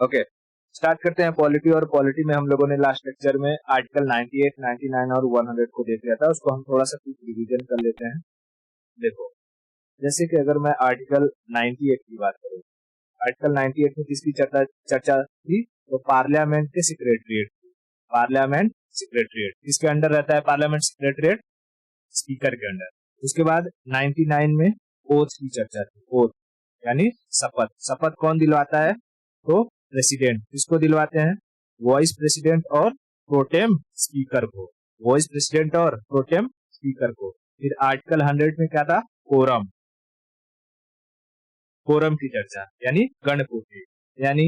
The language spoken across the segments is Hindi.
ओके, स्टार्ट करते हैं पॉलिटी। और पॉलिटी में हम लोगों ने लास्ट लेक्चर में आर्टिकल 98, 99 और 100 को देख लिया था। उसको हम थोड़ा सा कुछ रिवीजन कर लेते हैं। देखो, जैसे कि अगर मैं आर्टिकल 98 की बात करूं, आर्टिकल 98 में किसकी चर्चा थी? तो पार्लियामेंट के सेक्रेटरीट। पार्लियामेंट सेक्रेटरीट किसके अंडर रहता है? पार्लियामेंट सेक्रेटरीट स्पीकर के अंडर। उसके बाद 99 में ओथ की चर्चा थी। ओथ यानी शपथ। शपथ कौन दिलवाता है? तो प्रेसिडेंट। किसको दिलवाते हैं? वाइस प्रेसिडेंट और प्रोटेम स्पीकर को। वाइस प्रेसिडेंट और प्रोटेम स्पीकर को। फिर आर्टिकल 100 में क्या था? कोरम। कोरम की चर्चा यानी गणपूर्ति। यानी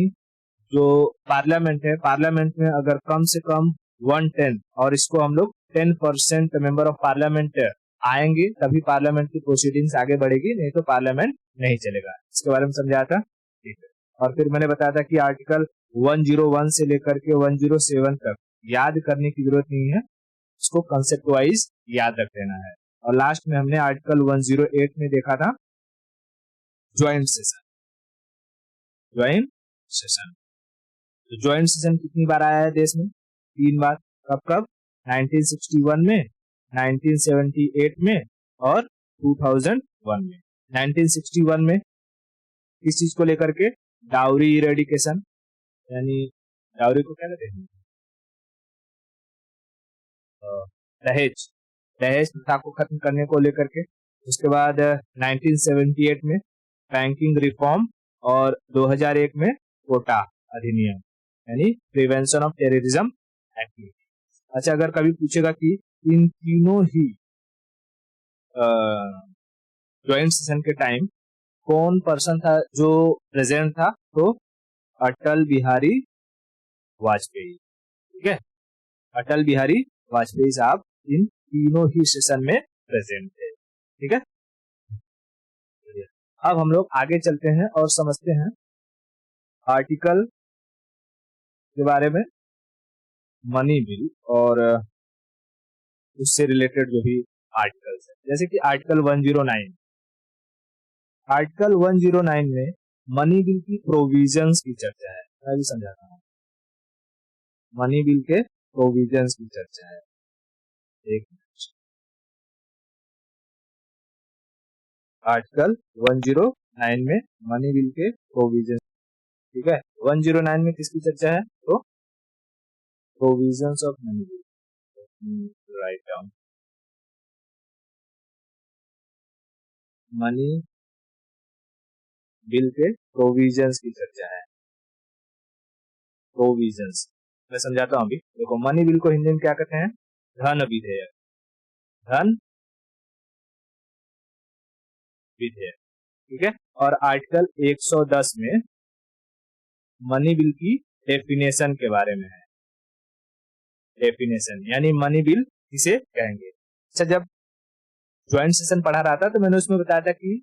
जो पार्लियामेंट है, पार्लियामेंट में अगर कम से कम 110 और इसको हम लोग 10% मेंबर ऑफ पार्लियामेंट आएंगे तभी पार्लियामेंट की प्रोसीडिंग्स आगे बढ़ेगी, नहीं तो पार्लियामेंट नहीं चलेगा। इसके बारे में समझाया था, ठीक है। और फिर मैंने बताया था कि आर्टिकल 101 से लेकर के 107 तक याद करने की जरूरत नहीं है, इसको कंसेप्ट वाइज याद रख लेना है। और लास्ट में हमने आर्टिकल 108 में देखा था ज्वाइंट सेशन। ज्वाइंट सेशन, तो ज्वाइंट सेशन कितनी बार आया है देश में? 3 बार। कब कब? 1961 में, 1978 में और 2001 में। 1961 में किस चीज को लेकर के? डाउरी इरेडिकेशन, यानी डाउरी को क्या कहते हैं? दहेज। दहेज प्रथा को खत्म करने को लेकर के। उसके बाद 1978 में बैंकिंग रिफॉर्म और 2001 में कोटा अधिनियम यानी प्रिवेंशन ऑफ टेररिज्म एक्टिविटी। अच्छा, अगर कभी पूछेगा कि इन तीनों ही ज्वाइंट सेशन के टाइम कौन पर्सन था जो प्रेजेंट था? तो अटल बिहारी वाजपेयी। ठीक है, अटल बिहारी वाजपेयी साहब इन तीनों ही सेशन में प्रेजेंट थे। ठीक है, अब हम लोग आगे चलते हैं और समझते हैं आर्टिकल के बारे में, मनी बिल और उससे रिलेटेड जो भी आर्टिकल्स है। जैसे कि आर्टिकल 109। आर्टिकल 109 में मनी बिल की प्रोविजंस की चर्चा है। मैं भी समझाता हूँ, मनी बिल के प्रोविजंस की चर्चा है। एक मिनट, आर्टिकल 109 में मनी बिल के प्रोविजन। ठीक है, 109 में किसकी चर्चा है? तो provisions of money bill. Write down, money bill के प्रोविजंस की चर्चा है। प्रोविजंस मैं समझाता हूं अभी। देखो, मनी बिल को हिंदी में क्या कहते हैं? धन विधेयक। धन विधेयक, ठीक है। और आर्टिकल 110 में मनी बिल की डेफिनेशन के बारे में है। डेफिनेशन यानी मनी बिल किसे कहेंगे। अच्छा, जब ज्वाइंट सेशन पढ़ा रहा था तो मैंने उसमें बताया था कि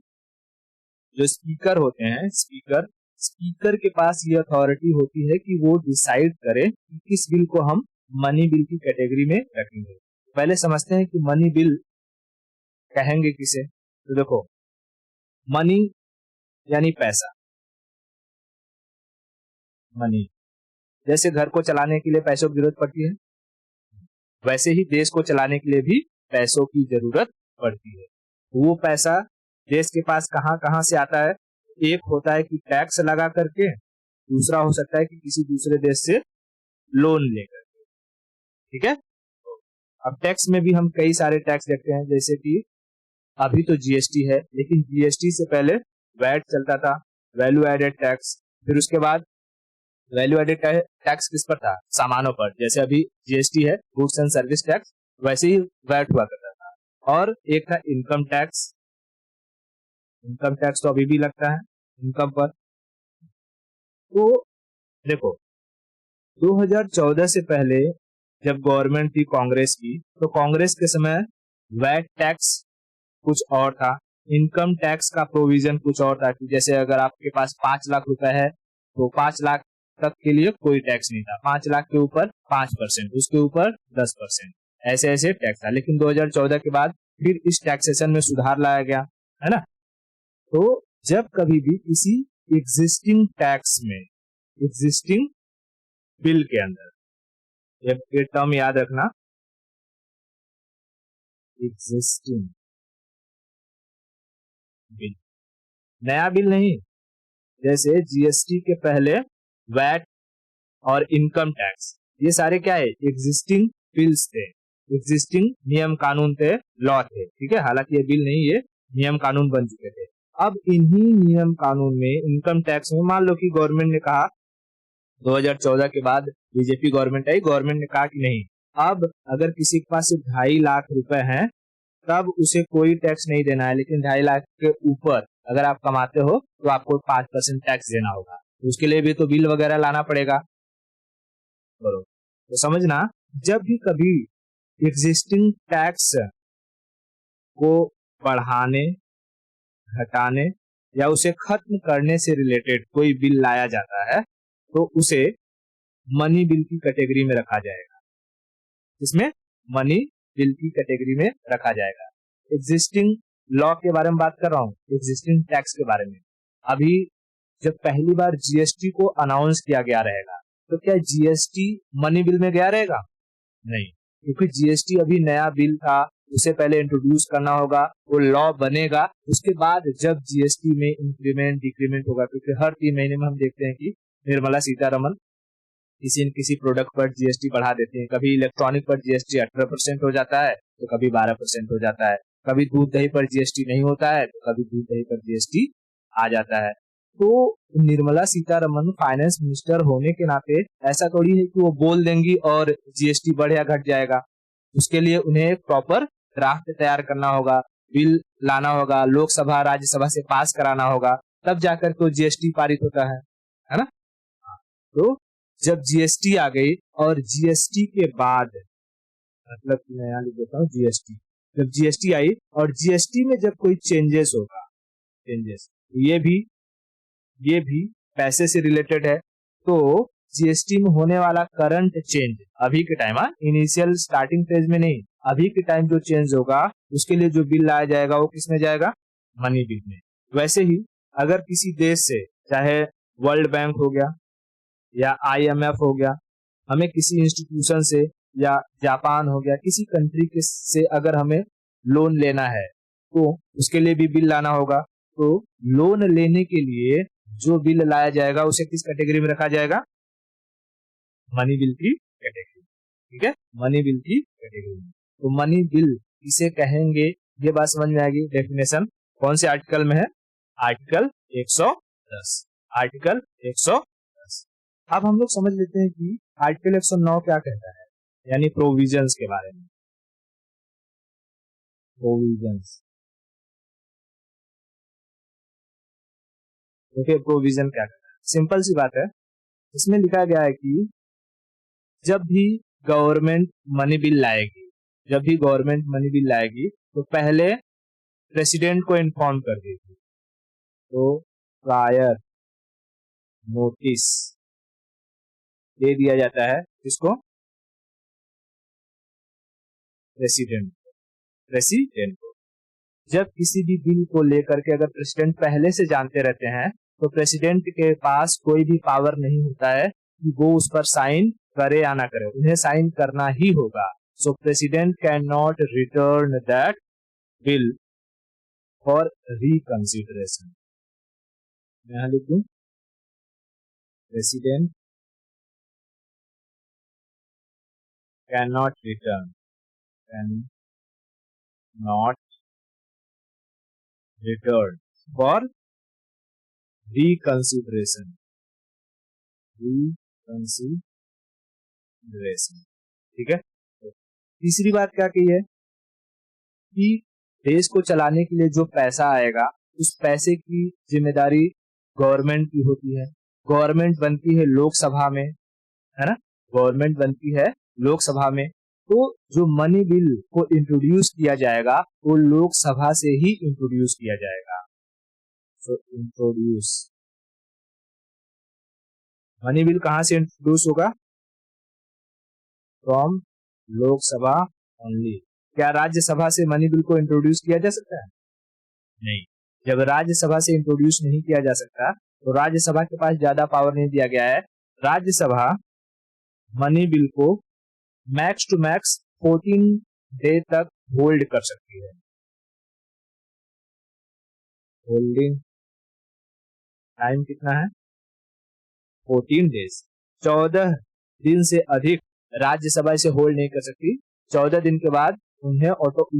जो स्पीकर होते हैं, स्पीकर के पास ये अथॉरिटी होती है कि वो डिसाइड करे कि किस बिल को हम मनी बिल की कैटेगरी में रखेंगे। पहले समझते हैं कि मनी बिल कहेंगे किसे। तो देखो, मनी यानी पैसा। मनी, जैसे घर को चलाने के लिए पैसों की जरूरत पड़ती है, वैसे ही देश को चलाने के लिए भी पैसों की जरूरत पड़ती है। वो पैसा देश के पास कहां कहां से आता है? एक होता है कि टैक्स लगा करके, दूसरा हो सकता है कि किसी दूसरे देश से लोन लेकर के। ठीक है, अब टैक्स में भी हम कई सारे टैक्स देखते हैं, जैसे कि अभी तो जीएसटी है, लेकिन जीएसटी से पहले वैट चलता था, वैल्यू एडेड टैक्स। फिर उसके बाद वैल्यू एडेड टैक्स किस पर था? सामानों पर। जैसे अभी जीएसटी है, गुड्स एंड सर्विस टैक्स, वैसे ही वैट हुआ करता था। और एक था इनकम टैक्स। इनकम टैक्स तो अभी भी लगता है इनकम पर। तो देखो, 2014 से पहले जब गवर्नमेंट थी कांग्रेस की, तो कांग्रेस के समय वैट टैक्स कुछ और था, इनकम टैक्स का प्रोविजन कुछ और था। कि जैसे अगर आपके पास 5 लाख रुपए है तो 5 लाख तक के लिए कोई टैक्स नहीं था, 5 लाख के ऊपर 5%, उसके ऊपर 10%, ऐसे ऐसे टैक्स था। लेकिन 2014 के बाद फिर इस टैक्सेशन में सुधार लाया गया, है ना। तो जब कभी भी किसी एग्जिस्टिंग टैक्स में एग्जिस्टिंग बिल के अंदर। ये टर्म याद रखना, एग्जिस्टिंग बिल, नया बिल नहीं। जैसे जीएसटी के पहले वैट और इनकम टैक्स, ये सारे क्या है, एग्जिस्टिंग बिल्स थे, एग्जिस्टिंग नियम कानून थे, लॉ थे, ठीक है। हालांकि ये बिल नहीं, ये नियम कानून बन चुके थे। अब इन्हीं नियम कानून में इनकम टैक्स में मान लो कि गवर्नमेंट ने कहा 2014 के बाद बीजेपी गवर्नमेंट आई, गवर्नमेंट ने कहा कि नहीं, अब अगर किसी के पास सिर्फ 2.5 लाख रुपए हैं तब उसे कोई टैक्स नहीं देना है, लेकिन 2.5 लाख के ऊपर अगर आप कमाते हो तो आपको 5% टैक्स देना होगा। तो उसके लिए भी तो बिल वगैरह लाना पड़ेगा। बरोबर, तो समझना, जब भी कभी एग्जिस्टिंग टैक्स को बढ़ाने, घटाने या उसे खत्म करने से रिलेटेड कोई बिल लाया जाता है तो उसे मनी बिल की कैटेगरी में रखा जाएगा। इसमें मनी बिल की कैटेगरी में रखा जाएगा। एग्जिस्टिंग लॉ के बारे में बात कर रहा हूँ, एग्जिस्टिंग टैक्स के बारे में। अभी जब पहली बार जीएसटी को अनाउंस किया गया रहेगा तो क्या जीएसटी मनी बिल में गया रहेगा? नहीं, क्योंकि जीएसटी अभी नया बिल था, उसे पहले इंट्रोड्यूस करना होगा, वो लॉ बनेगा, उसके बाद जब जीएसटी में इंक्रीमेंट डिक्रीमेंट होगा, क्योंकि हर 3 महीने में हम देखते हैं कि निर्मला सीतारमन किसी न किसी प्रोडक्ट पर जीएसटी बढ़ा देते हैं। कभी इलेक्ट्रॉनिक पर जीएसटी 18% हो जाता है तो कभी 12% हो जाता है, कभी दूध दही पर जीएसटी नहीं होता है तो कभी दूध दही पर जीएसटी आ जाता है। तो निर्मला सीतारमन फाइनेंस मिनिस्टर होने के नाते ऐसा थोड़ी है कि वो बोल देंगी और जीएसटी बढ़ या घट जाएगा। उसके लिए उन्हें एक प्रॉपर ड्राफ्ट तैयार करना होगा, बिल लाना होगा, लोकसभा राज्यसभा से पास कराना होगा, तब जाकर तो जीएसटी पारित होता है ना। तो जब जीएसटी आ गई और जीएसटी के बाद, मतलब मैं यहाँ लिख देता हूँ जीएसटी, जब जीएसटी आई और जीएसटी में जब कोई चेंजेस होगा, चेंजेस ये भी पैसे से रिलेटेड है, तो जीएसटी में होने वाला करंट चेंज अभी के टाइम, इनिशियल स्टार्टिंग फेज में नहीं, अभी के टाइम जो चेंज होगा उसके लिए जो बिल लाया जाएगा वो किस में जाएगा? मनी बिल में। वैसे ही अगर किसी देश से, चाहे वर्ल्ड बैंक हो गया या आईएमएफ हो गया, हमें किसी इंस्टीट्यूशन से या जापान हो गया, किसी कंट्री के से अगर हमें लोन लेना है तो उसके लिए भी बिल लाना होगा। तो लोन लेने के लिए जो बिल लाया जाएगा उसे किस कैटेगरी में रखा जाएगा? मनी बिल की कैटेगरी, ठीक है, मनी बिल की कैटेगरी में। तो मनी बिल किसे कहेंगे ये बात समझ में आएगी। डेफिनेशन कौन से आर्टिकल में है? Article 110, article 110। अब हम लोग समझ लेते हैं कि आर्टिकल 109 क्या कहता है, यानी प्रोविजंस के बारे में। प्रोविजंस, देखिए प्रोविजन क्या कहता है, सिंपल सी बात है। इसमें लिखा गया है कि जब भी गवर्नमेंट मनी बिल लाएगी, जब भी गवर्नमेंट मनी बिल लाएगी तो पहले प्रेसिडेंट को इन्फॉर्म कर देगी। तो प्रायर नोटिस दे दिया जाता है, इसको प्रेसिडेंट को। जब किसी भी बिल को लेकर के अगर प्रेसिडेंट पहले से जानते रहते हैं तो प्रेसिडेंट के पास कोई भी पावर नहीं होता है कि वो उस पर साइन करे या ना करे, उन्हें साइन करना ही होगा। सो president can not return that bill for reconsideration. यहां लिख दूं, president can not return, can not return for reconsideration, ठीक है। तो तीसरी बात क्या कही है कि देश को चलाने के लिए जो पैसा आएगा उस पैसे की जिम्मेदारी गवर्नमेंट की होती है। गवर्नमेंट बनती है लोकसभा में, है ना, गवर्नमेंट बनती है लोकसभा में। तो जो मनी बिल को इंट्रोड्यूस किया जाएगा वो लोकसभा से ही इंट्रोड्यूस किया जाएगा। सो इंट्रोड्यूस, मनी बिल कहां से इंट्रोड्यूस होगा? From Lok Sabha only. क्या राज्यसभा से मनी बिल को इंट्रोड्यूस किया जा सकता है? नहीं। जब राज्यसभा से इंट्रोड्यूस नहीं किया जा सकता तो राज्यसभा के पास ज्यादा पावर नहीं दिया गया है। राज्यसभा मनी बिल को मैक्स टू मैक्स 14 डे तक होल्ड कर सकती है। होल्डिंग टाइम कितना है? 14 डेज। 14 दिन से अधिक राज्यसभा इसे होल्ड नहीं कर सकती। 14 दिन के बाद उन्हें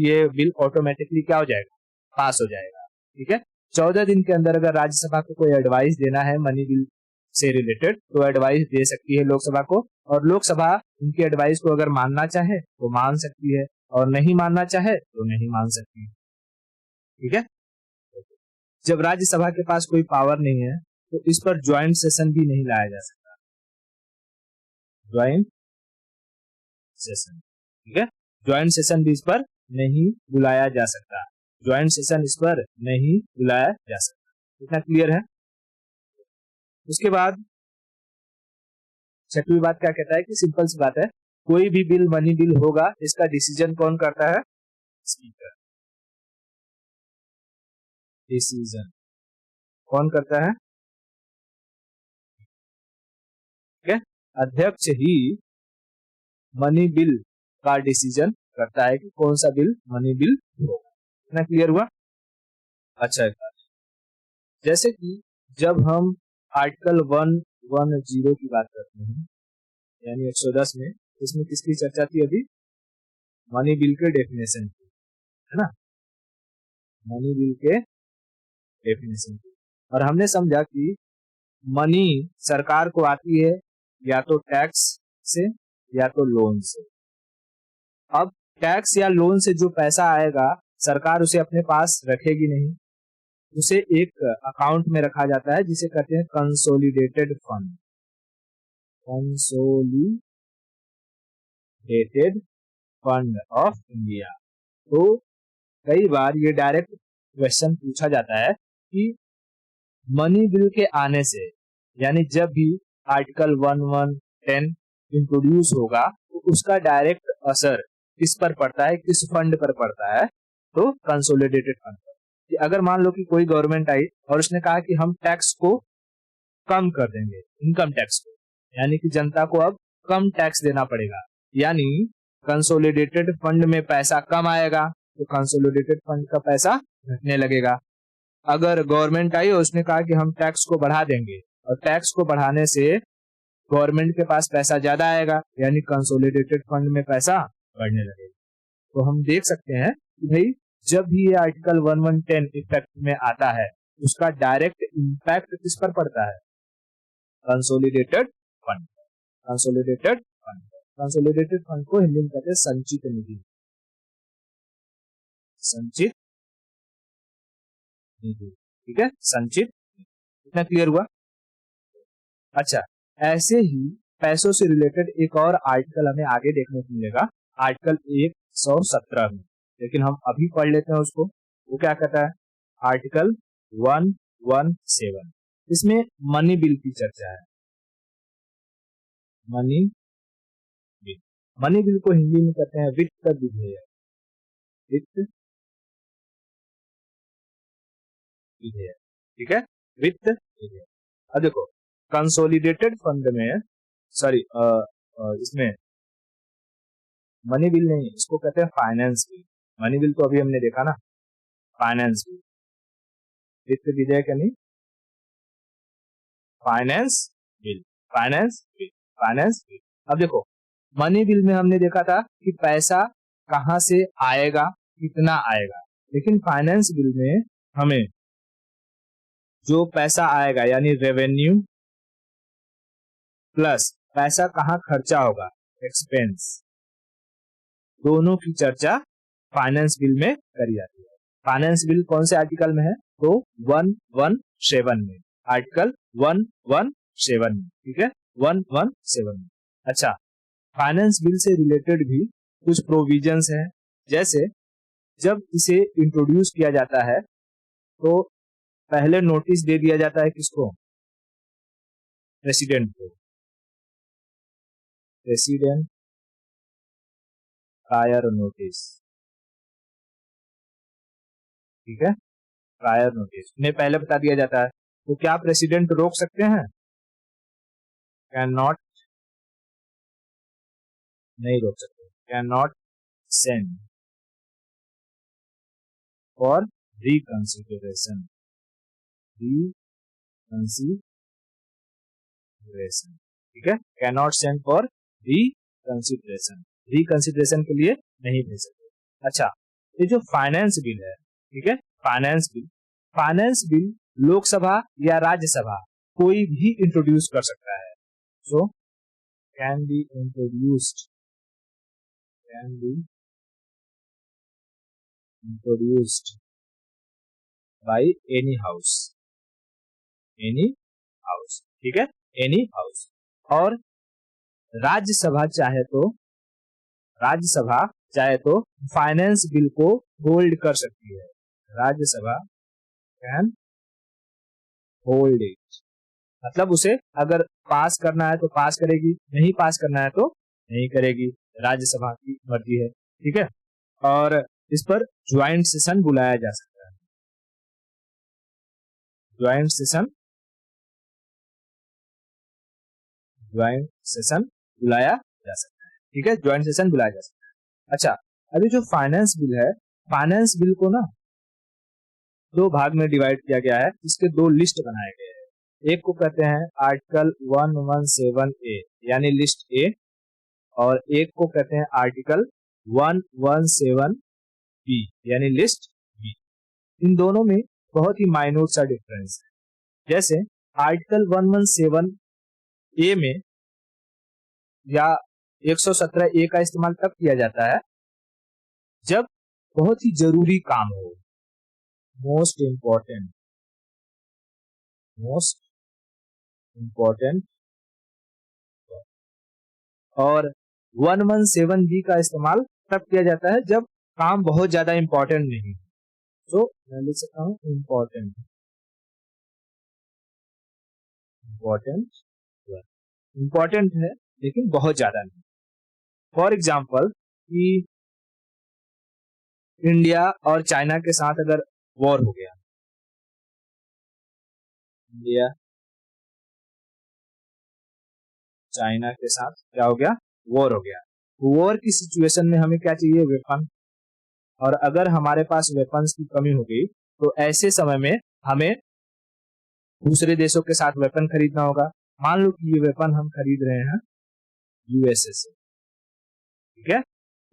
ये बिल ऑटोमेटिकली क्या हो जाएगा? पास हो जाएगा। ठीक है, 14 दिन के अंदर अगर राज्यसभा को कोई एडवाइस देना है मनी बिल से रिलेटेड तो एडवाइस दे सकती है लोकसभा को, और लोकसभा उनकी एडवाइस को अगर मानना चाहे तो मान सकती है और नहीं मानना चाहे तो नहीं मान सकती। ठीक है, जब राज्यसभा के पास कोई पावर नहीं है तो इस पर ज्वाइंट सेशन भी नहीं लाया जा सकता। ज्वाइंट सेशन, ठीक है, ज्वाइंट सेशन भी इस पर नहीं बुलाया जा सकता। ज्वाइंट सेशन इस पर नहीं बुलाया जा सकता। इतना क्लियर है? उसके बाद छठवीं बात क्या कहता है कि सिंपल सी बात है, कोई भी बिल मनी बिल होगा इसका डिसीजन कौन करता है? स्पीकर। डिसीजन कौन करता है? ठीक है, अध्यक्ष ही मनी बिल का डिसीजन करता है कि कौन सा बिल मनी बिल होगा। इतना क्लियर हुआ? अच्छा है। जैसे कि जब हम आर्टिकल 110 की बात करते हैं यानी 110 में, इसमें किसकी चर्चा थी? अभी मनी बिल के डेफिनेशन की, है ना? मनी बिल के डेफिनेशन की, और हमने समझा कि मनी सरकार को आती है या तो टैक्स से या तो लोन से। अब टैक्स या लोन से जो पैसा आएगा सरकार उसे अपने पास रखेगी नहीं, उसे एक अकाउंट में रखा जाता है जिसे कहते हैं consolidated fund. Consolidated fund of India. तो कई बार ये डायरेक्ट क्वेश्चन पूछा जाता है कि मनी बिल के आने से, यानी जब भी आर्टिकल 1110 इंट्रोड्यूस होगा तो उसका डायरेक्ट असर किस पर पड़ता है? किस फंड पर पड़ता है? तो कंसोलिडेटेड फंड पर। कि अगर मान लो कि कोई गवर्नमेंट आई और उसने कहा कि हम टैक्स को कम कर देंगे, इनकम टैक्स को, यानी कि जनता को अब कम टैक्स देना पड़ेगा, यानी कंसोलिडेटेड फंड में पैसा कम आएगा तो कंसोलिडेटेड फंड का पैसा घटने लगेगा। अगर गवर्नमेंट आई और उसने कहा कि हम टैक्स को बढ़ा देंगे और टैक्स को बढ़ाने से गवर्नमेंट के पास पैसा ज्यादा आएगा, यानी कंसोलिडेटेड फंड में पैसा बढ़ने लगेगा। तो हम देख सकते हैं कि भाई जब भी ये आर्टिकल 1110 इफेक्ट में आता है उसका डायरेक्ट इंपैक्ट किस पर पड़ता है? Consolidated fund. Consolidated fund, consolidated fund को हिंदी में कहते हैं संचित निधि। संचित निधि, ठीक है, संचित। इतना क्लियर हुआ? अच्छा, ऐसे ही पैसों से रिलेटेड एक और आर्टिकल हमें आगे देखने को मिलेगा, आर्टिकल 117 में, लेकिन हम अभी पढ़ लेते हैं उसको। वो क्या कहता है? आर्टिकल 117, इसमें मनी बिल की चर्चा है। मनी बिल, मनी बिल को हिंदी में कहते हैं वित्त विधेयक। वित्त विधेयक, ठीक है, वित्त विधेयक। अब देखो कंसोलिडेटेड फंड में, सॉरी इसमें मनी बिल नहीं, इसको कहते हैं फाइनेंस बिल। मनी बिल तो अभी हमने देखा ना, फाइनेंस बिल। वित्त विधेयक यानी finance bill, finance bill, finance bill. अब देखो मनी बिल में हमने देखा था कि पैसा कहां से आएगा, कितना आएगा, लेकिन फाइनेंस बिल में हमें जो पैसा आएगा यानी रेवेन्यू प्लस पैसा कहां खर्चा होगा, एक्सपेंस, दोनों की चर्चा फाइनेंस बिल में करी जाती है। फाइनेंस बिल कौन से आर्टिकल में है? तो 117 में, आर्टिकल 117 में, ठीक है, 117 में। अच्छा, फाइनेंस बिल से रिलेटेड भी कुछ प्रोविजंस हैं, जैसे जब इसे इंट्रोड्यूस किया जाता है तो पहले नोटिस दे दिया जाता है किसको? प्रेसिडेंट को। प्रेसिडेंट प्रायर नोटिस, ठीक है, प्रायर नोटिस उन्हें पहले बता दिया जाता है। तो क्या प्रेसिडेंट रोक सकते हैं? कैन नॉट, नहीं रोक सकते। Can not send for reconsideration, reconsideration, ठीक है। Can not send for reconsideration, reconsideration के लिए नहीं भेज सकते। अच्छा, ये जो फाइनेंस बिल है, ठीक है, फाइनेंस बिल लोकसभा या राज्यसभा कोई भी इंट्रोड्यूस कर सकता है। So can be introduced by any house, ठीक है, एनी हाउस। और राज्यसभा चाहे तो फाइनेंस बिल को होल्ड कर सकती है। राज्यसभा कैन होल्ड इट, मतलब उसे अगर पास करना है तो पास करेगी, नहीं पास करना है तो नहीं करेगी, राज्यसभा की मर्जी है, ठीक है। और इस पर ज्वाइंट सेशन बुलाया जा सकता है, ज्वाइंट सेशन बुलाया जा सकता है, ठीक है, ज्वाइंट सेशन बुलाया जा सकता है। अच्छा, अभी जो फाइनेंस बिल है, फाइनेंस बिल को ना दो भाग में डिवाइड किया गया है, इसके दो लिस्ट बनाए गए हैं। एक को कहते हैं आर्टिकल 117A यानी लिस्ट ए, और एक को कहते हैं आर्टिकल 117B यानी लिस्ट बी। इन दोनों में बहुत ही माइन्यूट सा डिफरेंस है। जैसे आर्टिकल 117A में या 117A का इस्तेमाल तब किया जाता है जब बहुत ही जरूरी काम हो, मोस्ट इम्पोर्टेंट, और 117B का इस्तेमाल तब किया जाता है जब काम बहुत ज्यादा इंपॉर्टेंट नहीं। तो मैं लिख सकता हूँ इम्पोर्टेंट है लेकिन बहुत ज्यादा नहीं। फॉर एग्जाम्पल कि इंडिया और चाइना के साथ अगर वॉर हो गया, इंडिया चाइना के साथ क्या हो गया, वॉर हो गया। वॉर की सिचुएशन में हमें क्या चाहिए, वेपन। और अगर हमारे पास वेपन्स की कमी हो गई तो ऐसे समय में हमें दूसरे देशों के साथ वेपन खरीदना होगा। मान लो कि ये वेपन हम खरीद रहे हैं यूएसए से, ठीक है,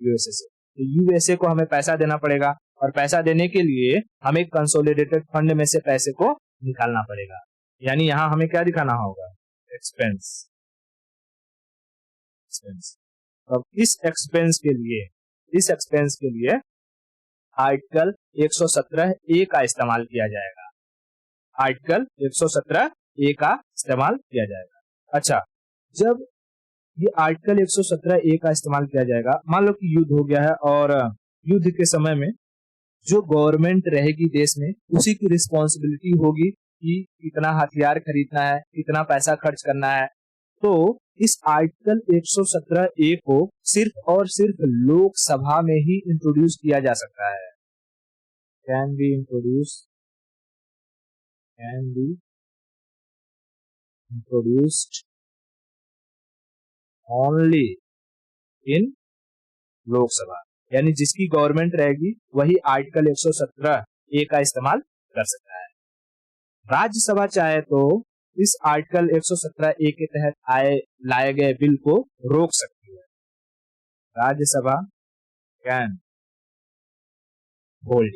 यूएसए से। तो यूएसए को हमें पैसा देना पड़ेगा, और पैसा देने के लिए हमें कंसोलिडेटेड फंड में से पैसे को निकालना पड़ेगा। यानी यहाँ हमें क्या दिखाना होगा, एक्सपेंस। अब इस एक्सपेंस के लिए आर्टिकल 117A का इस्तेमाल किया जाएगा, आर्टिकल 117A का इस्तेमाल किया जाएगा। अच्छा, जब ये आर्टिकल 117A का इस्तेमाल किया जाएगा, मान लो कि युद्ध हो गया है और युद्ध के समय में जो गवर्नमेंट रहेगी देश में, उसी की रिस्पॉन्सिबिलिटी होगी कि कितना हथियार खरीदना है, कितना पैसा खर्च करना है। तो इस आर्टिकल 117A को सिर्फ और सिर्फ लोकसभा में ही इंट्रोड्यूस किया जा सकता है। Can be introduced only in Lok Sabha, यानी जिसकी गवर्नमेंट रहेगी वही आर्टिकल 117A का इस्तेमाल कर सकता है। राज्यसभा चाहे तो इस आर्टिकल 117A के तहत लाए गए बिल को रोक सकती है। राज्यसभा कैन होल्ड,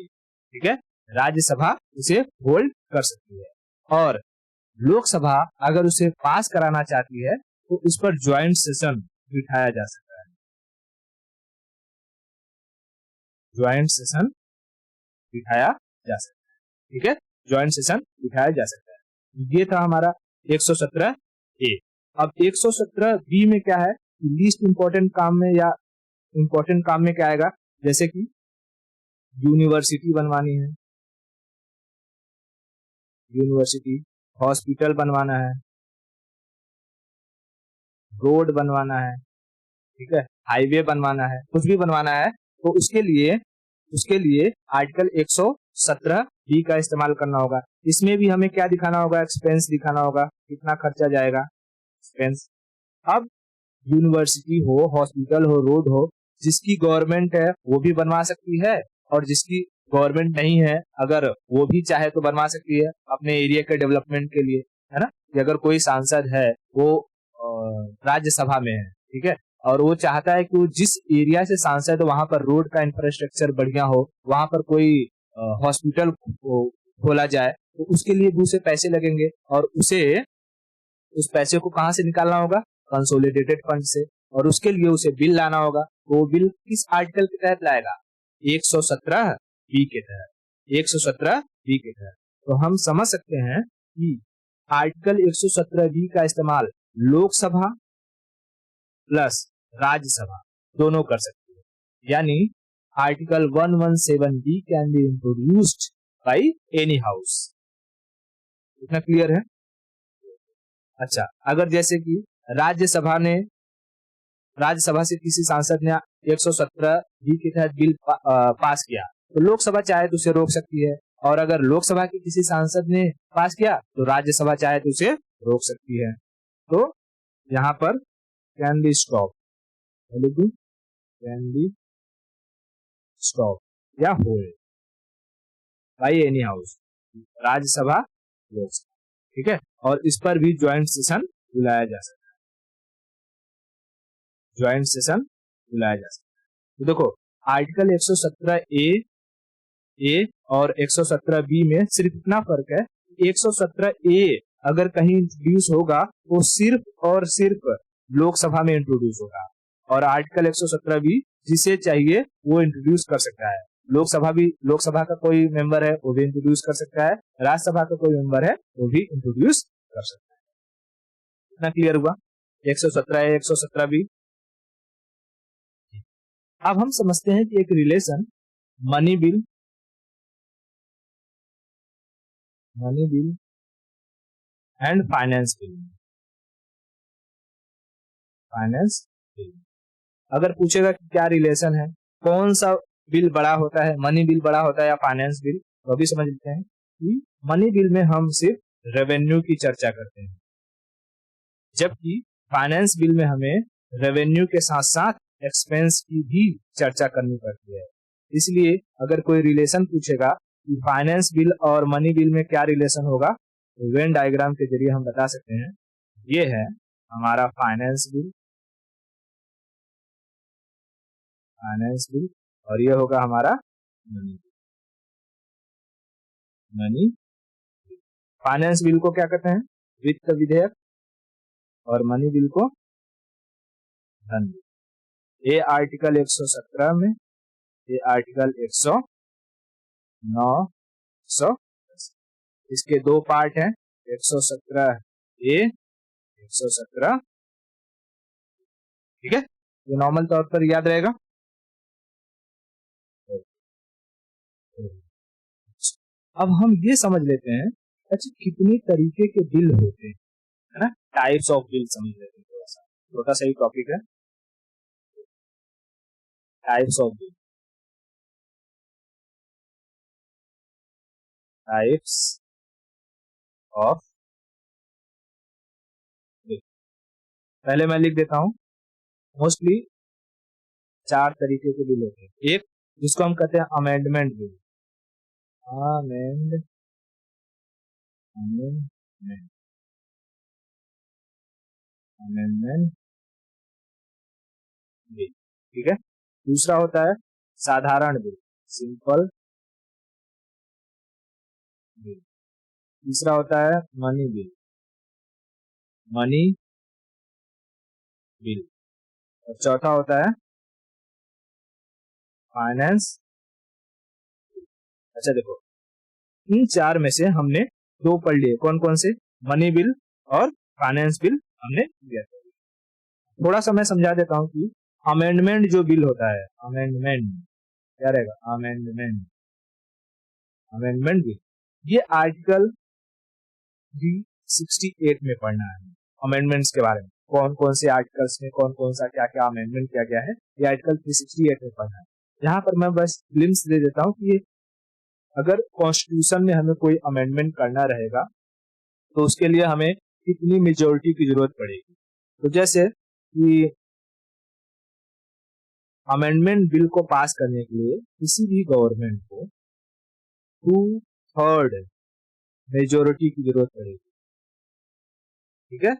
ठीक है, राज्यसभा उसे होल्ड कर सकती है। और लोकसभा अगर उसे पास कराना चाहती है तो उस पर ज्वाइंट सेशन बिठाया जा सकता है, ज्वाइंट सेशन बिठाया जा सकता है, ठीक है, ज्वाइंट सेशन बिठाया जा सकता है। ये था हमारा 117A। अब 117B में क्या है, लीस्ट इंपॉर्टेंट काम में या इंपॉर्टेंट काम में क्या आएगा, जैसे कि यूनिवर्सिटी बनवानी है, यूनिवर्सिटी, हॉस्पिटल बनवाना है, रोड बनवाना है, ठीक है, हाईवे बनवाना है, कुछ भी बनवाना है, तो उसके लिए आर्टिकल 117 बी का इस्तेमाल करना होगा। इसमें भी हमें क्या दिखाना होगा, एक्सपेंस दिखाना होगा, कितना खर्चा जाएगा, एक्सपेंस। अब यूनिवर्सिटी हो, हॉस्पिटल हो, रोड हो, जिसकी गवर्नमेंट है वो भी बनवा सकती है, और जिसकी गवर्नमेंट नहीं है अगर वो भी चाहे तो बनवा सकती है अपने एरिया के डेवलपमेंट के लिए, है ना। कि अगर कोई सांसद है वो राज्यसभा में है, ठीक है, और वो चाहता है कि वो जिस एरिया से सांसद है वहां पर रोड का इंफ्रास्ट्रक्चर बढ़िया हो, वहां पर कोई हॉस्पिटल खोला जाए, तो उसके लिए भी उसे पैसे लगेंगे, और उसे उस पैसे को कहाँ से निकालना होगा, कंसोलिडेटेड फंड से, और उसके लिए उसे बिल लाना होगा। तो वो बिल किस आर्टिकल के तहत लाएगा, 117 बी के तहत, 117 बी के तहत। तो हम समझ सकते हैं कि आर्टिकल 117 बी का इस्तेमाल लोकसभा प्लस राज्यसभा दोनों कर सकती है, यानी article 117 B can be introduced by any house. इतना क्लियर है। अच्छा, अगर जैसे कि राज्यसभा से किसी सांसद ने 117 बी के तहत बिल पास किया, तो लोकसभा चाहे तो उसे रोक सकती है, और अगर लोकसभा के किसी सांसद ने पास किया तो राज्यसभा चाहे तो उसे रोक सकती है। तो यहाँ पर can be stop, can be stop या hold by any house, Rajya Sabha, Lok Sabha, ठीक है। और इस पर भी ज्वाइंट सेशन बुलाया जा सकता है, ज्वाइंट सेशन बुलाया जा सकता है। तो देखो, आर्टिकल 117 ए और 117 बी में सिर्फ इतना फर्क है, 117 ए अगर कहीं इंट्रोड्यूस होगा तो सिर्फ और सिर्फ लोकसभा में इंट्रोड्यूस होगा, और आर्टिकल 117 बी जिसे चाहिए वो इंट्रोड्यूस कर सकता है। लोकसभा का कोई मेंबर है वो भी इंट्रोड्यूस कर सकता है, राज्यसभा का कोई मेंबर है वो भी इंट्रोड्यूस कर सकता है। इतना क्लियर हुआ, 117 ए, 117 बी। अब हम समझते हैं कि एक relation money bill and finance bill, अगर पूछेगा कि क्या रिलेशन है, कौन सा बिल बड़ा होता है, मनी बिल बड़ा होता है या फाइनेंस बिल, तो अभी समझ लेते हैं कि मनी बिल में हम सिर्फ रेवेन्यू की चर्चा करते हैं, जबकि फाइनेंस बिल में हमें रेवेन्यू के साथ साथ एक्सपेंस की भी चर्चा करनी पड़ती है। इसलिए अगर कोई रिलेशन पूछेगा कि फाइनेंस बिल और मनी बिल में क्या रिलेशन होगा, तो वेन डायग्राम के जरिए हम बता सकते हैं। ये है हमारा फाइनेंस बिल, और ये होगा हमारा मनी। फाइनेंस बिल को क्या कहते हैं, वित्त विधेयक, और मनी बिल को धन बिल। ये आर्टिकल 117 में, ये आर्टिकल 109, 110, इसके दो पार्ट हैं, 117 ए, 117, ठीक है। ये नॉर्मल तौर पर याद रहेगा। अब हम ये समझ लेते हैं, अच्छा कितनी तरीके के बिल होते हैं, है ना, टाइप्स ऑफ बिल समझ लेते हैं। थोड़ा सा छोटा सा ही टॉपिक है, types of bill, types of bill. पहले मैं लिख देता हूं, मोस्टली 4 तरीके के बिल होते हैं। एक जिसको हम कहते हैं अमेंडमेंट बिल, अमेंडमेंट बिल, ठीक है। दूसरा होता है साधारण बिल, सिंपल बिल। तीसरा होता है मनी बिल, और चौथा होता है फाइनेंस। अच्छा देखो, इन 4 में से हमने 2 पढ़ लिए, कौन कौन से, मनी बिल और फाइनेंस बिल हमने लिया था। थोड़ा सा मैं समझा देता हूं कि अमेंडमेंट जो बिल होता है, अमेंडमेंट क्या रहेगा, अमेंडमेंट बिल, ये आर्टिकल 368 में पढ़ना है अमेंडमेंट्स के बारे में, कौन कौन से आर्टिकल्स में कौन कौन सा क्या क्या अमेंडमेंट किया गया है, ये आर्टिकल 368 में पढ़ना है। यहाँ पर मैं बस ग्लिम्स दे देता हूँ कि ये अगर कॉन्स्टिट्यूशन में हमें कोई अमेंडमेंट करना रहेगा तो उसके लिए हमें कितनी मेजोरिटी की जरूरत पड़ेगी। तो जैसे कि अमेंडमेंट बिल को पास करने के लिए किसी भी गवर्नमेंट को 2/3 मेजोरिटी की जरूरत पड़ेगी। ठीक है,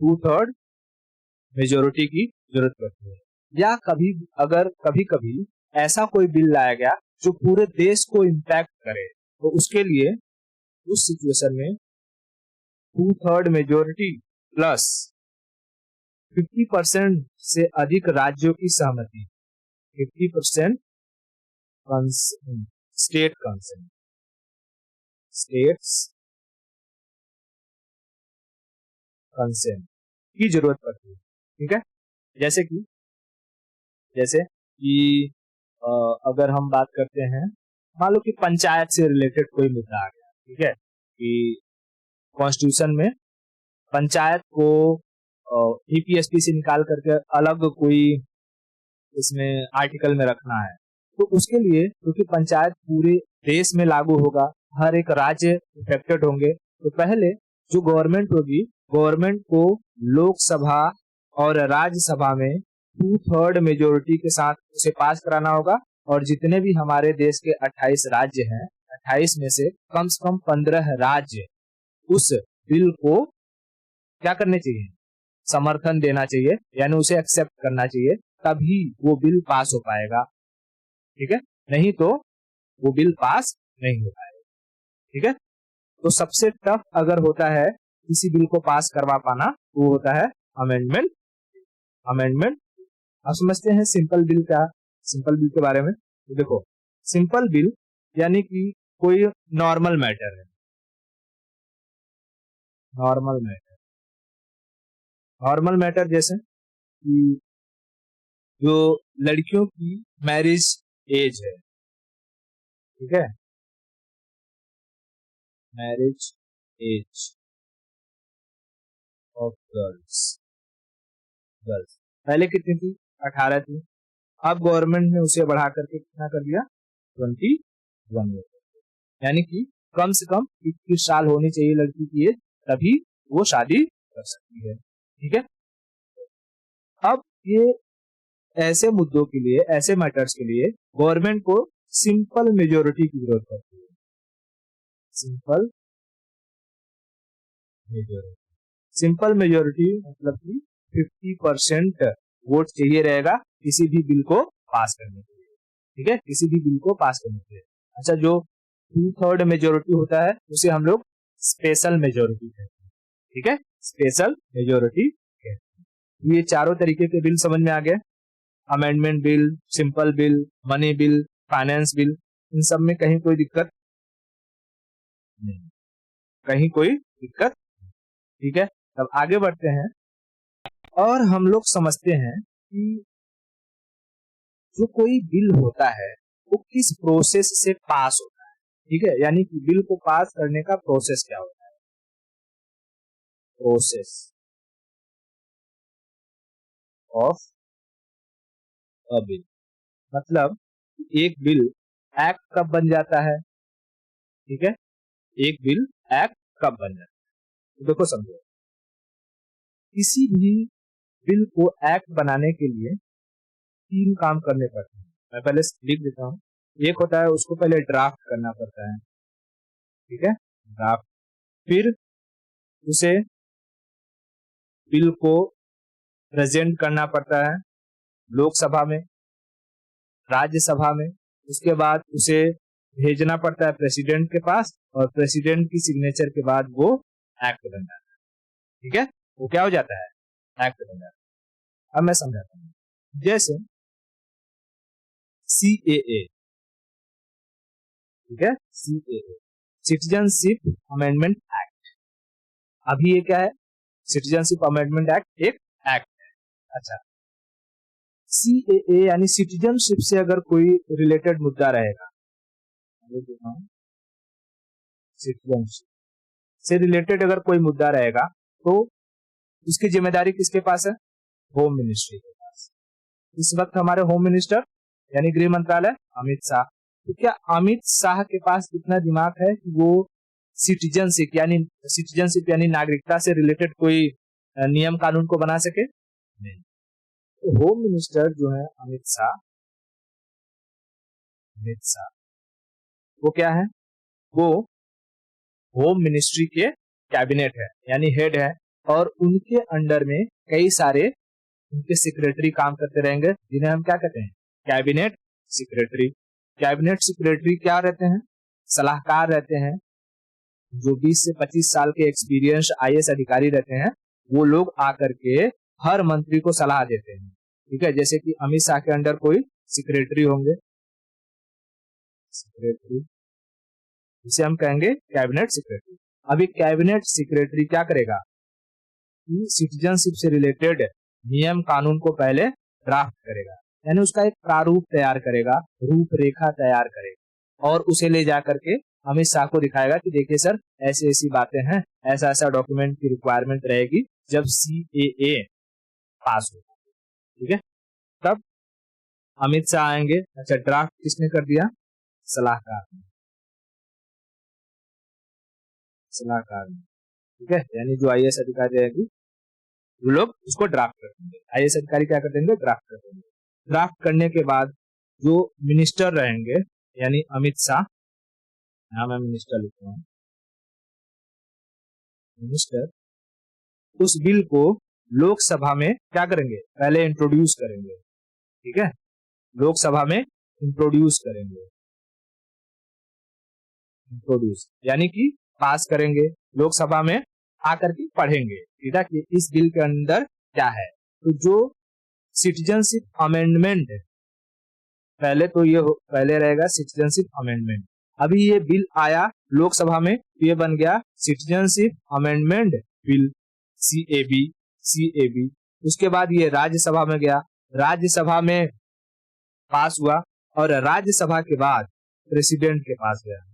2/3 मेजोरिटी की जरूरत पड़ती है। या कभी कभी ऐसा कोई बिल लाया गया जो पूरे देश को इम्पैक्ट करे, तो उसके लिए उस सिचुएशन में 2/3 मेजोरिटी प्लस 50% से अधिक राज्यों की सहमति, 50% स्टेट कंसेंट, स्टेट्स कंसेंट की जरूरत पड़ती है। ठीक है, जैसे कि अगर हम बात करते हैं, मान लो कि पंचायत से रिलेटेड कोई मुद्दा आ गया, ठीक है, कि कॉन्स्टिट्यूशन में पंचायत को ईपीएसपी से निकाल करके अलग कोई इसमें आर्टिकल में रखना है, तो उसके लिए क्योंकि पंचायत पूरे देश में लागू होगा, हर एक राज्य इफेक्टेड होंगे, तो पहले जो गवर्नमेंट होगी, गवर्नमेंट को लोकसभा और राज्यसभा में 2/3 मेजोरिटी के साथ उसे पास कराना होगा। और जितने भी हमारे देश के 28 राज्य हैं, 28 में से कम 15 राज्य उस बिल को क्या करने चाहिए, समर्थन देना चाहिए, यानी उसे एक्सेप्ट करना चाहिए, तभी वो बिल पास हो पाएगा। ठीक है, नहीं तो वो बिल पास नहीं हो पाएगा। ठीक है, तो सबसे टफ अगर होता है किसी बिल को पास करवा पाना, वो होता है अमेंडमेंट। आप समझते हैं सिंपल बिल क्या, सिंपल बिल के बारे में? तो देखो, सिंपल बिल यानी कि कोई नॉर्मल मैटर है, नॉर्मल मैटर जैसे कि जो लड़कियों की मैरिज एज है, ठीक है, मैरिज एज ऑफ गर्ल्स पहले कितनी थी, 18 थी, अब गवर्नमेंट ने उसे बढ़ा करके कितना कर दिया, 21 में, यानी कि कम से कम 21 साल होनी चाहिए लड़की की एज, तभी वो शादी कर सकती है। ठीक है, अब ये ऐसे मुद्दों के लिए, ऐसे मैटर्स के लिए गवर्नमेंट को सिंपल मेजोरिटी की जरूरत पड़ती है, सिंपल मेजोरिटी मतलब कि 50% वोट चाहिए रहेगा किसी भी बिल को पास करने के लिए। ठीक है, किसी भी बिल को पास करने के लिए। अच्छा, जो 2/3 मेजोरिटी होता है उसे हम लोग स्पेशल मेजोरिटी कहते हैं। ठीक है, स्पेशल मेजोरिटी कहते हैं। ये चारों तरीके के बिल समझ में आ गए, amendment bill, simple bill, money bill, finance bill, इन सब में कहीं कोई दिक्कत नहीं, कहीं कोई दिक्कत। ठीक है, तब आगे बढ़ते हैं और हम लोग समझते हैं कि जो कोई बिल होता है वो किस प्रोसेस से पास होता है। ठीक है, यानी कि बिल को पास करने का प्रोसेस क्या होता है, प्रोसेस ऑफ अ बिल, मतलब एक बिल एक्ट कब बन जाता है। ठीक है, एक बिल एक्ट कब बन जाता है, तो देखो समझो, किसी भी बिल को एक्ट बनाने के लिए 3 काम करने पड़ते हैं। मैं पहले लिख देता हूँ। एक होता है उसको पहले ड्राफ्ट करना पड़ता है, ठीक है, ड्राफ्ट, फिर उसे बिल को प्रेजेंट करना पड़ता है लोकसभा में, राज्यसभा में, उसके बाद उसे भेजना पड़ता है प्रेसिडेंट के पास, और प्रेसिडेंट की सिग्नेचर के बाद वो एक्ट बन जाता है। ठीक है, वो क्या हो जाता है, एक्ट बन जाता है। अब मैं समझाता हूँ, जैसे CAA, ठीक है, CAA, सिटीजनशिप अमेंडमेंट एक्ट। अभी ये क्या है, सिटीजनशिप अमेंडमेंट एक्ट एक एक्ट है। अच्छा, CAA यानी सिटीजनशिप से अगर कोई रिलेटेड मुद्दा रहेगा, सिटीजनशिप से रिलेटेड अगर कोई मुद्दा रहेगा तो उसकी जिम्मेदारी किसके पास है, होम मिनिस्ट्री के पास। इस वक्त हमारे होम मिनिस्टर यानी गृह मंत्रालय अमित शाह, तो क्या अमित शाह के पास इतना दिमाग है कि वो सिटीजनशिप यानी नागरिकता से रिलेटेड कोई नियम कानून को बना सके? नहीं। तो होम मिनिस्टर जो है अमित शाह वो क्या है? वो होम मिनिस्ट्री के कैबिनेट है यानी हेड है, और उनके अंडर में कई सारे उनके सेक्रेटरी काम करते रहेंगे, जिन्हें हम क्या कहते हैं? Cabinet secretary. कैबिनेट सेक्रेटरी क्या रहते हैं? सलाहकार रहते हैं, जो 20 से 25 साल के एक्सपीरियंस आईएएस अधिकारी रहते हैं। वो लोग आकर के हर मंत्री को सलाह देते हैं, ठीक है। जैसे कि अमित शाह के अंडर कोई सेक्रेटरी होंगे, सेक्रेटरी, जिसे हम कहेंगे कैबिनेट सेक्रेटरी। अभी कैबिनेट सेक्रेटरी क्या करेगा? सिटीजनशिप से रिलेटेड नियम कानून को पहले ड्राफ्ट करेगा, यानी उसका एक प्रारूप तैयार करेगा, रूपरेखा तैयार करेगा, और उसे ले जा करके अमित शाह को दिखाएगा कि देखिए सर, ऐसी ऐसी बातें हैं, ऐसा ऐसा डॉक्यूमेंट की रिक्वायरमेंट रहेगी जब सीएए पास होगा, ठीक है। तब अमित शाह आएंगे। अच्छा, ड्राफ्ट किसने कर दिया? सलाहकार ने, ठीक है। यानी जो आईएएस अधिकारी रहेगी वो लोग उसको ड्राफ्ट कर देंगे। आईएएस अधिकारी क्या कर देंगे? ड्राफ्ट कर देंगे। ड्राफ्ट करने के बाद जो मिनिस्टर रहेंगे, यानी अमित शाह, यहां मैं मिनिस्टर लिख रहा हूं, मिनिस्टर उस बिल को लोकसभा में क्या करेंगे? पहले इंट्रोड्यूस करेंगे, ठीक है। लोकसभा में इंट्रोड्यूस करेंगे, इंट्रोड्यूस यानी कि पास करेंगे, लोकसभा में आकर के पढ़ेंगे, ठीक है, कि इस बिल के अंदर क्या है। तो जो सिटीजनशिप अमेंडमेंट है, पहले रहेगा सिटीजनशिप अमेंडमेंट। अभी ये बिल आया लोकसभा में, तो ये बन गया सिटीजनशिप अमेंडमेंट बिल, सीएबी। उसके बाद ये राज्यसभा में गया, राज्यसभा में पास हुआ, और राज्यसभा के बाद प्रेसिडेंट के पास गया।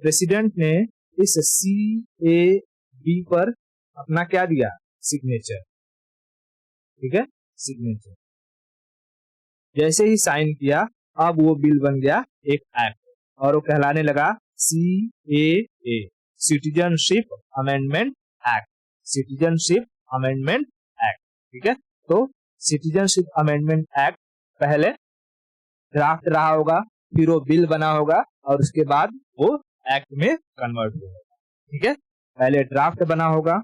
प्रेसिडेंट ने इस सीएबी पर अपना क्या दिया? सिग्नेचर, ठीक है, सिग्नेचर। जैसे ही साइन किया, अब वो बिल बन गया एक एक्ट, और वो कहलाने लगा CAA, citizenship amendment act, citizenship amendment act, ठीक है। तो सिटीजनशिप अमेंडमेंट एक्ट पहले ड्राफ्ट रहा होगा, फिर वो बिल बना होगा, और उसके बाद वो एक्ट में कन्वर्ट होगा, ठीक है। पहले ड्राफ्ट बना होगा,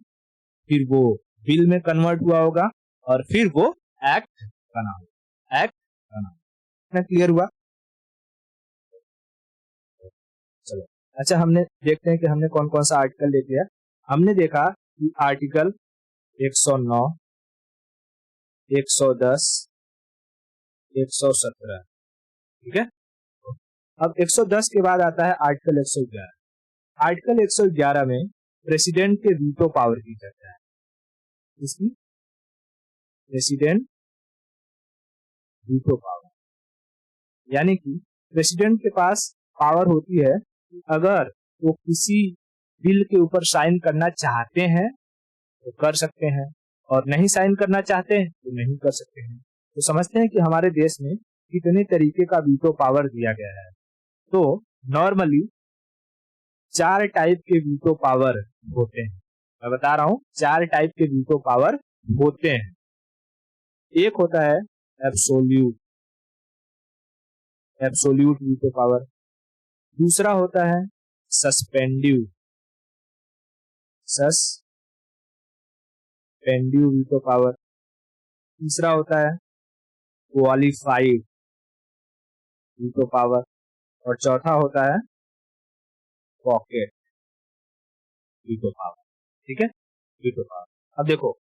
फिर वो बिल में कन्वर्ट हुआ होगा, और फिर वो एक्ट बना होगा, एक्ट बना होगा। क्लियर हुआ? चलो, अच्छा, हमने देखते हैं कि हमने कौन कौन सा आर्टिकल देख लिया। हमने देखा कि आर्टिकल 109, 110, 117, ठीक है। अब 110 के बाद आता है आर्टिकल 111। आर्टिकल 111 में प्रेसिडेंट के वीटो पावर की चर्चा है। इसकी प्रेसिडेंट वीटो पावर, यानी कि प्रेसिडेंट के पास पावर होती है कि अगर वो किसी बिल के ऊपर साइन करना चाहते हैं तो कर सकते हैं, और नहीं साइन करना चाहते हैं तो नहीं कर सकते हैं। तो समझते हैं कि हमारे देश में कितने तरीके का वीटो पावर दिया गया है। तो नॉर्मली 4 टाइप के वीटो पावर होते हैं। मैं बता रहा हूं, 4 टाइप के वीटो पावर होते हैं। एक होता है एब्सोल्यूट वीटो पावर। दूसरा होता है सस्पेंडिव वीटो पावर। तीसरा होता है क्वालिफाइड वीटो पावर, और चौथा होता है पॉकेट वीटो पावर, ठीक है, वीटो पावर। अब देखो,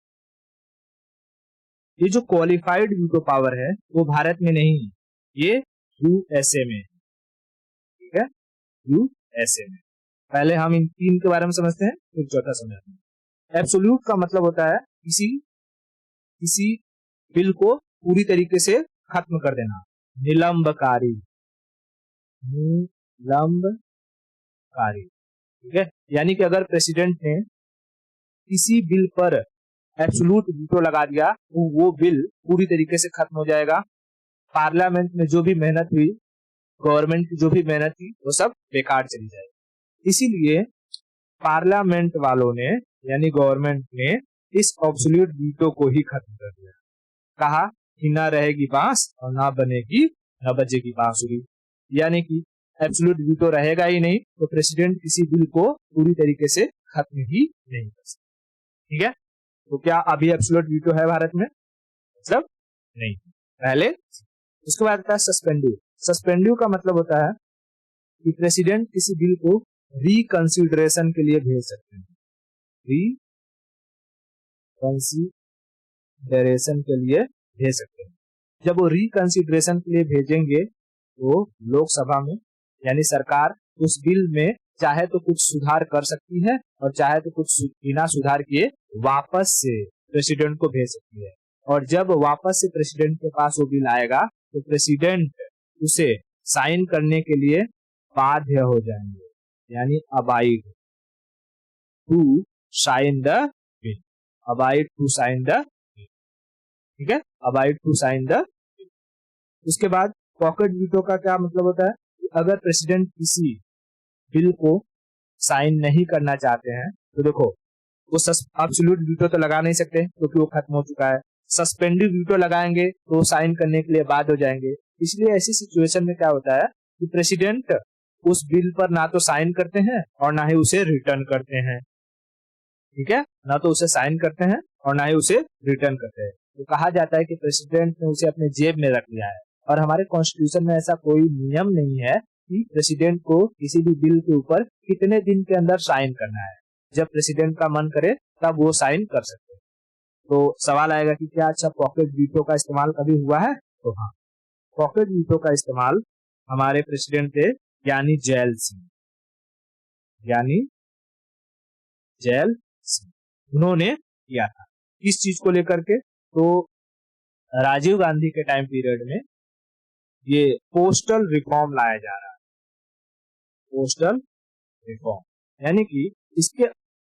ये जो क्वालिफाइड वीटो पावर है वो भारत में नहीं है, ये यूएसए में है, ठीक है, यूएसए में। पहले हम इन 3 के बारे में समझते हैं, फिर चौथा समझते हैं। एब्सोल्यूट का मतलब होता है किसी बिल को पूरी तरीके से खत्म कर देना, निलंबकारी, ठीक है। यानी कि अगर प्रेसिडेंट ने किसी बिल पर एब्सोल्यूट वीटो लगा दिया तो वो बिल पूरी तरीके से खत्म हो जाएगा, पार्लियामेंट में जो भी मेहनत हुई, गवर्नमेंट की जो भी मेहनत थी, वो सब बेकार चली जाएगी। इसीलिए पार्लियामेंट वालों ने यानी गवर्नमेंट ने इस एब्सोल्यूट वीटो को ही खत्म कर दिया। कहा कि ना रहेगी बांस और ना बजेगी बांसुरी, यानी कि एब्सोल्यूट वीटो रहेगा ही नहीं तो प्रेसिडेंट किसी बिल को पूरी तरीके से खत्म ही नहीं कर सकता। ठीक है, तो क्या अभी एब्सोल्यूट वीटो है भारत में? मतलब नहीं पहले। उसके बाद आता है सस्पेंडिव। सस्पेंडिव का मतलब होता है कि प्रेसिडेंट किसी बिल को रिकंसिडरेशन के लिए भेज सकते हैं, रिकंसिडरेशन के लिए भेज सकते हैं। जब वो रिकंसिडरेशन के लिए भेजेंगे तो लोकसभा में यानी सरकार उस बिल में चाहे तो कुछ सुधार कर सकती है और चाहे तो कुछ बिना सुधार किए वापस से प्रेसिडेंट को भेज सकती है। और जब वापस से प्रेसिडेंट के पास वो बिल आएगा तो प्रेसिडेंट उसे साइन करने के लिए बाध्य हो जाएंगे, यानी abide to sign the bill, abide to sign the bill. ठीक है, abide to sign the bill. उसके बाद पॉकेट वीटो का क्या मतलब होता है? अगर प्रेसिडेंट किसी बिल को साइन नहीं करना चाहते हैं तो देखो वो एब्सोल्यूट वीटो तो लगा नहीं सकते क्योंकि वो खत्म हो चुका है। सस्पेंडिव वीटो लगाएंगे तो साइन करने के लिए बाध्य हो जाएंगे। इसलिए ऐसी सिचुएशन में क्या होता है कि प्रेसिडेंट उस बिल पर ना तो साइन करते हैं और ना ही उसे रिटर्न करते हैं। ठीक है, ना तो उसे साइन करते हैं और ना ही उसे रिटर्न करते हैं। तो कहा जाता है कि प्रेसिडेंट ने उसे अपने जेब में रख लिया है। और हमारे कॉन्स्टिट्यूशन में ऐसा कोई नियम नहीं है कि प्रेसिडेंट को किसी भी बिल के ऊपर कितने दिन के अंदर साइन करना है। जब प्रेसिडेंट का मन करे तब वो साइन कर सकते हैं। तो सवाल आएगा कि क्या अच्छा पॉकेट वीटो का इस्तेमाल कभी हुआ है? तो हाँ, पॉकेट वीटो का इस्तेमाल हमारे प्रेसिडेंट थे ज्ञानी जैल सिंह, ज्ञानी जैल सिंह, उन्होंने किया था। किस चीज को लेकर के? तो राजीव गांधी के टाइम पीरियड में ये पोस्टल रिफॉर्म लाया जा रहा है, पोस्टल रिफॉर्म, यानी कि इसके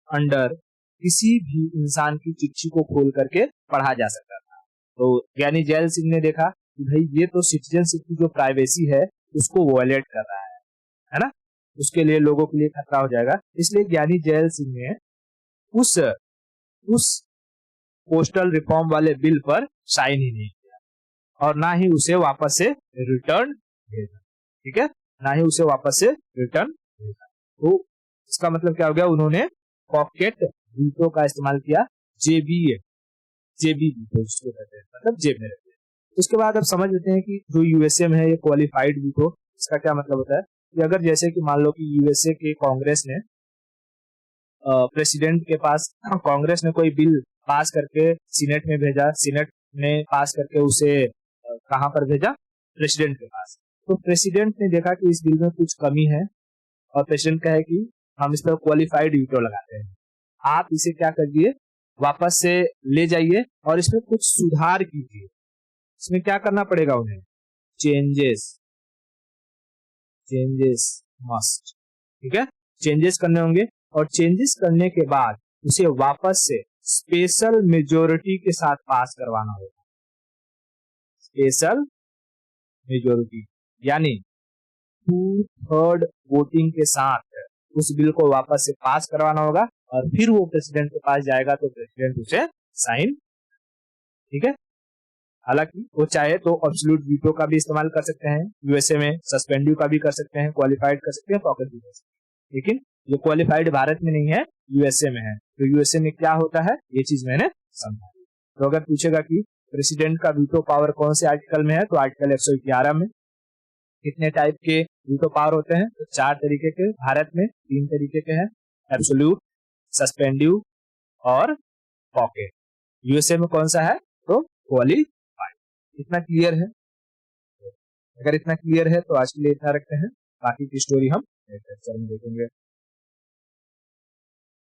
अंडर किसी भी इंसान की चिट्ठी को खोल करके पढ़ा जा सकता था। तो ज्ञानी जैल सिंह ने देखा कि भाई ये तो सिटीजनशिप की जो प्राइवेसी है उसको वॉयलेट कर रहा है ना, उसके लिए लोगों के लिए खतरा हो जाएगा। इसलिए ज्ञानी जैल सिंह ने उस पोस्टल रिफॉर्म वाले बिल पर साइन ही नहीं किया और ना ही उसे वापस से रिटर्न भेजा। ठीक है, ना ही उसे वापस से रिटर्न भेजा। तो इसका मतलब क्या हो गया? उन्होंने पॉकेट वीटो का इस्तेमाल किया, जेबी वीटो जिसको कहते हैं, मतलब जेब में रखते हैं। उसके बाद अब समझ लेते हैं कि जो यूएसए में है ये क्वालिफाइड वीटो, इसका क्या मतलब होता है कि अगर जैसे कि मान लो कि यूएसए के कांग्रेस ने प्रेसिडेंट के पास, कांग्रेस ने कोई बिल पास करके सीनेट में भेजा, सीनेट ने पास करके उसे कहां पर भेजा? प्रेसिडेंट के पास। तो प्रेसिडेंट ने देखा कि इस बिल में कुछ कमी है और प्रेसिडेंट कहे कि हम इस पर क्वालिफाइड वीटो लगाते हैं, आप इसे क्या करिए, वापस से ले जाइए और इसमें कुछ सुधार कीजिए। इसमें क्या करना पड़ेगा उन्हें? Changes must. ठीक है, चेंजेस करने होंगे और चेंजेस करने के बाद उसे वापस से स्पेशल मेजोरिटी के साथ पास करवाना होगा। स्पेशल मेजोरिटी यानी 2/3 वोटिंग के साथ उस बिल को वापस से पास करवाना होगा और फिर वो प्रेसिडेंट के पास जाएगा तो प्रेसिडेंट उसे साइन। ठीक है, हालांकि वो चाहे तो एब्सोल्यूट वीटो का भी इस्तेमाल कर सकते हैं यूएसए में, सस्पेंडिव का भी कर सकते हैं, क्वालिफाइड कर सकते हैं, पॉकेट भी कर सकते हैं। लेकिन ये क्वालिफाइड भारत में नहीं है, यूएसए में है। तो यूएसए में क्या होता है ये चीज मैंने समझा। तो अगर पूछेगा कि प्रेसिडेंट का वीटो पावर कौन से आर्टिकल में है, तो आर्टिकल 111 में। कितने टाइप के वीटो पावर होते हैं? तो 4 तरीके के, भारत में 3 तरीके के हैं, एब्सोल्यूट, सस्पेंडिव और पॉकेट। यूएसए में कौन सा है? तो क्वालिफाइड। इतना क्लियर है? अगर इतना क्लियर है तो आज के लिए इतना रखते हैं, बाकी की स्टोरी हम नेक्स्ट लेक्चर में देखेंगे।